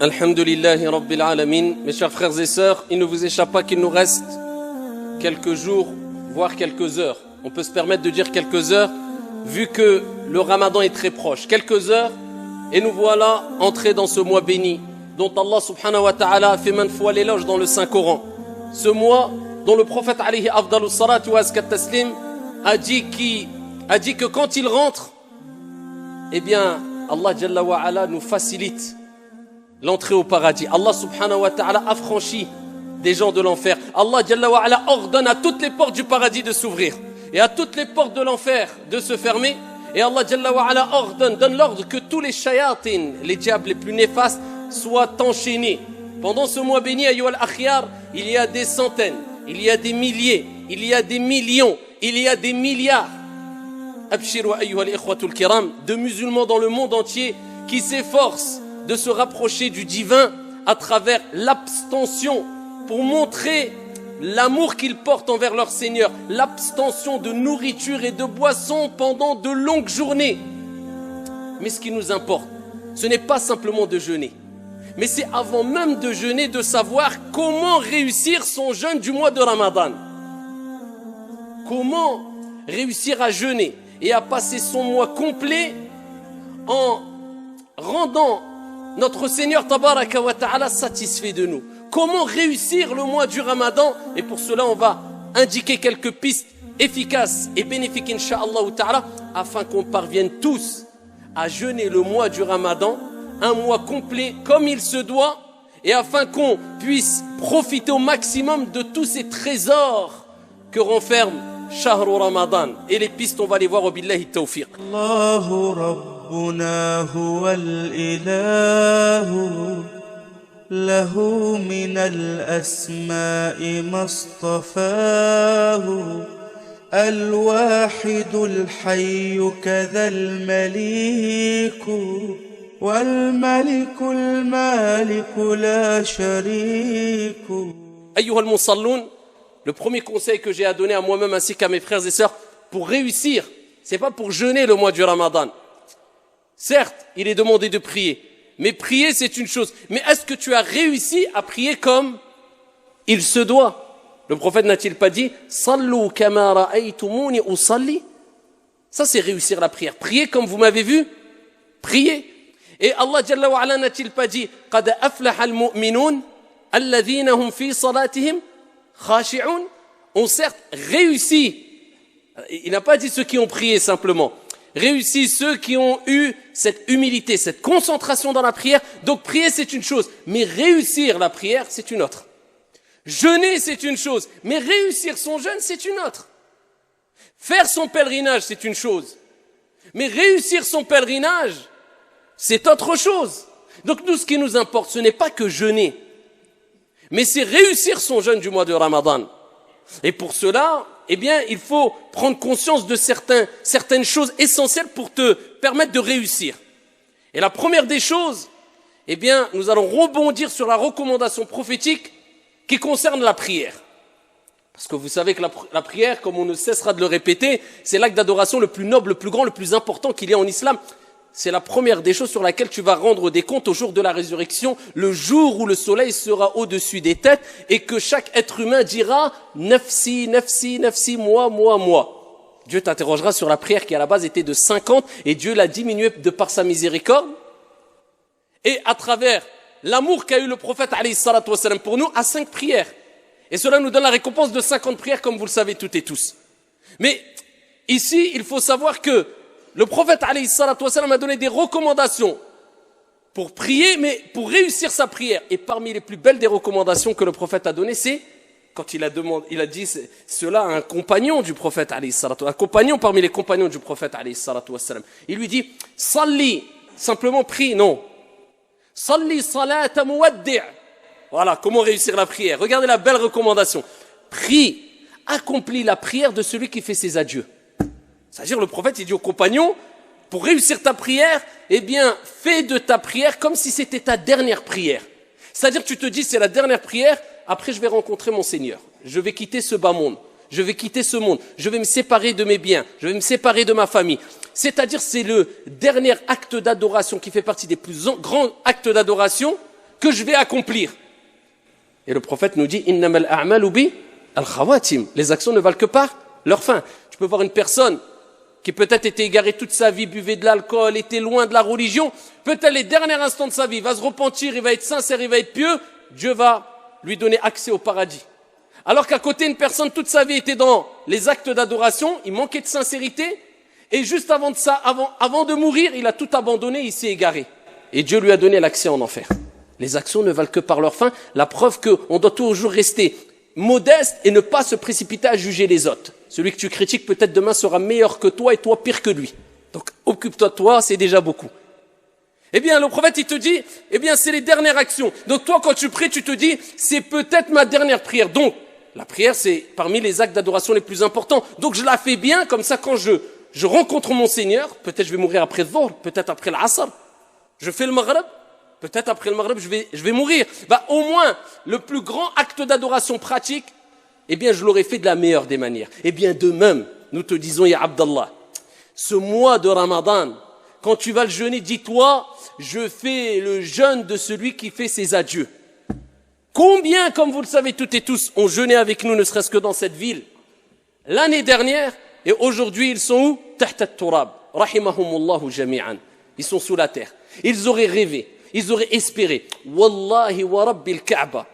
Alhamdulillahi Rabbil Alamin. Mes chers frères et sœurs, il ne vous échappe pas qu'il nous reste quelques jours, voire quelques heures. On peut se permettre de dire quelques heures, vu que le Ramadan est très proche. Quelques heures, et nous voilà entrés dans ce mois béni, dont Allah subhanahu wa ta'ala a fait maintes fois l'éloge dans le Saint-Coran. Ce mois dont le prophète alayhi afdalus salatu wa azkat taslim a dit que quand il rentre, eh bien, Allah Jalla wa ala nous facilite l'entrée au paradis. Allah subhanahu wa ta'ala affranchit des gens de l'enfer. Allah Jalla wa ala ordonne à toutes les portes du paradis de s'ouvrir et à toutes les portes de l'enfer de se fermer. Et Allah Jalla wa ala donne l'ordre que tous les shayatin, les diables les plus néfastes, soient enchaînés. Pendant ce mois béni, ayyuhal akhyar, il y a des centaines, il y a des milliers, il y a des millions, il y a des milliards. Abshiru ayyuhal ikhwatul kiram, de musulmans dans le monde entier qui s'efforcent de se rapprocher du divin à travers l'abstention pour montrer l'amour qu'ils portent envers leur Seigneur, l'abstention de nourriture et de boissons pendant de longues journées. Mais ce qui nous importe, ce n'est pas simplement de jeûner, mais c'est avant même de jeûner de savoir comment réussir son jeûne du mois de Ramadan. Comment réussir à jeûner et à passer son mois complet en rendant notre Seigneur Tabaraka wa Ta'ala satisfait de nous. Comment réussir le mois du Ramadan? Et pour cela, on va indiquer quelques pistes efficaces et bénéfiques, Inch'Allah Ta'ala, afin qu'on parvienne tous à jeûner le mois du Ramadan, un mois complet comme il se doit, et afin qu'on puisse profiter au maximum de tous ces trésors que renferme Shahru Ramadan. Et les pistes, on va les voir au billahi tawfiq. Allahu Rabbuna huwal ilahu lahu minal asma'i mastafahu al-wahidul hayyu kadhal maliku والملك المالك لا شريك. أيها المصلون, le premier conseil que j'ai à donner à moi-même ainsi qu'à mes frères et sœurs pour réussir, c'est pas pour jeûner le mois du Ramadan. Certes, il est demandé de prier, mais prier c'est une chose. Mais est-ce que tu as réussi à prier comme il se doit? Le prophète n'a-t-il pas dit Sallu kama ra'aytumuni usalli? Ça c'est réussir la prière. Prier comme vous m'avez vu, prier. Et Allah Jalla wa ala n'a-t-il pas dit Qad aflaha al-mu'minun alladhina hum fi salatihim khashi'un? On certes réussi. Il n'a pas dit ceux qui ont prié simplement. Réussi ceux qui ont eu cette humilité, cette concentration dans la prière. Donc prier c'est une chose, mais réussir la prière c'est une autre. Jeûner c'est une chose, mais réussir son jeûne c'est une autre. Faire son pèlerinage c'est une chose, mais réussir son pèlerinage c'est autre chose. Donc nous, ce qui nous importe, ce n'est pas que jeûner, mais c'est réussir son jeûne du mois de Ramadan. Et pour cela, eh bien, il faut prendre conscience de certaines choses essentielles pour te permettre de réussir. Et la première des choses, eh bien, nous allons rebondir sur la recommandation prophétique qui concerne la prière. Parce que vous savez que la prière, comme on ne cessera de le répéter, c'est l'acte d'adoration le plus noble, le plus grand, le plus important qu'il y a en islam. C'est la première des choses sur laquelle tu vas rendre des comptes au jour de la résurrection, le jour où le soleil sera au-dessus des têtes et que chaque être humain dira « Nafsi, nafsi, nafsi, moi, moi, moi ». Dieu t'interrogera sur la prière qui à la base était de 50 et Dieu l'a diminuée de par sa miséricorde. Et à travers l'amour qu'a eu le prophète alayhi salatu wassalam pour nous, à 5 prières. Et cela nous donne la récompense de 50 prières comme vous le savez toutes et tous. Mais ici, il faut savoir que le prophète alayhi salatu wassalam a donné des recommandations pour prier, mais pour réussir sa prière. Et parmi les plus belles des recommandations que le prophète a données, c'est quand il a dit cela à un compagnon du prophète alayhi salatu, un compagnon parmi les compagnons du prophète alayhi salatu wassalam. Il lui dit Salli, simplement prie, non. Salli salata muwaddi'. Voilà, comment réussir la prière. Regardez la belle recommandation. Prie, accomplis la prière de celui qui fait ses adieux. C'est-à-dire le prophète il dit aux compagnons, pour réussir ta prière, eh bien, fais de ta prière comme si c'était ta dernière prière. C'est-à-dire tu te dis, c'est la dernière prière, après je vais rencontrer mon Seigneur. Je vais quitter ce bas monde, je vais quitter ce monde, je vais me séparer de mes biens, je vais me séparer de ma famille. C'est-à-dire c'est le dernier acte d'adoration qui fait partie des plus grands actes d'adoration que je vais accomplir. Et le prophète nous dit, innamal a'malu bi al-khawatim. Les actions ne valent que par leur fin. Tu peux voir une personne qui peut-être était égarée toute sa vie, buvait de l'alcool, était loin de la religion, peut-être les derniers instants de sa vie, il va se repentir, il va être sincère, il va être pieux, Dieu va lui donner accès au paradis. Alors qu'à côté, une personne, toute sa vie était dans les actes d'adoration, il manquait de sincérité, et juste avant de mourir, il a tout abandonné, il s'est égaré. Et Dieu lui a donné l'accès en enfer. Les actions ne valent que par leur fin, la preuve qu'on doit toujours rester modeste et ne pas se précipiter à juger les autres. Celui que tu critiques peut-être demain sera meilleur que toi et toi pire que lui. Donc occupe-toi de toi, c'est déjà beaucoup. Eh bien le prophète il te dit, eh bien c'est les dernières actions. Donc toi quand tu pries tu te dis, c'est peut-être ma dernière prière. Donc la prière c'est parmi les actes d'adoration les plus importants. Donc je la fais bien, comme ça quand je rencontre mon Seigneur, peut-être je vais mourir après le Dhuhr, peut-être après l'Asr, je fais le Maghrib, peut-être après le Maghrib je vais mourir. Au moins le plus grand acte d'adoration pratique, eh bien je l'aurais fait de la meilleure des manières. Eh bien de même, nous te disons ya Abdallah, ce mois de Ramadan, quand tu vas le jeûner, dis-toi, je fais le jeûne de celui qui fait ses adieux. Combien, comme vous le savez toutes et tous, ont jeûné avec nous, ne serait-ce que dans cette ville, l'année dernière, et aujourd'hui ils sont où? Tahta at-turab, rahimahumullahu jami'an. Ils sont sous la terre. Ils auraient rêvé, ils auraient espéré. Wallahi wa rabbil Kaaba.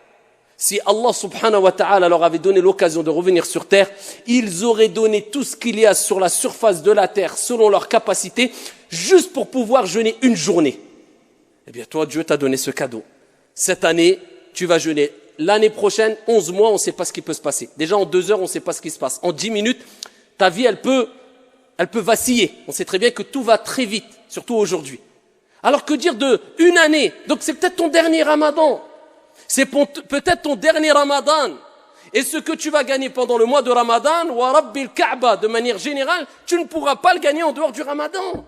Si Allah subhanahu wa ta'ala leur avait donné l'occasion de revenir sur terre, ils auraient donné tout ce qu'il y a sur la surface de la terre, selon leur capacité, juste pour pouvoir jeûner une journée. Eh bien, toi, Dieu t'a donné ce cadeau. Cette année, tu vas jeûner. L'année prochaine, 11 mois, on ne sait pas ce qui peut se passer. Déjà, en 2 heures, on ne sait pas ce qui se passe. En 10 minutes, ta vie, elle peut vaciller. On sait très bien que tout va très vite, surtout aujourd'hui. Alors que dire de une année? Donc, c'est peut-être ton dernier Ramadan. C'est peut-être ton dernier Ramadan. Et ce que tu vas gagner pendant le mois de Ramadan, wa rabbil Kaaba, de manière générale, tu ne pourras pas le gagner en dehors du Ramadan.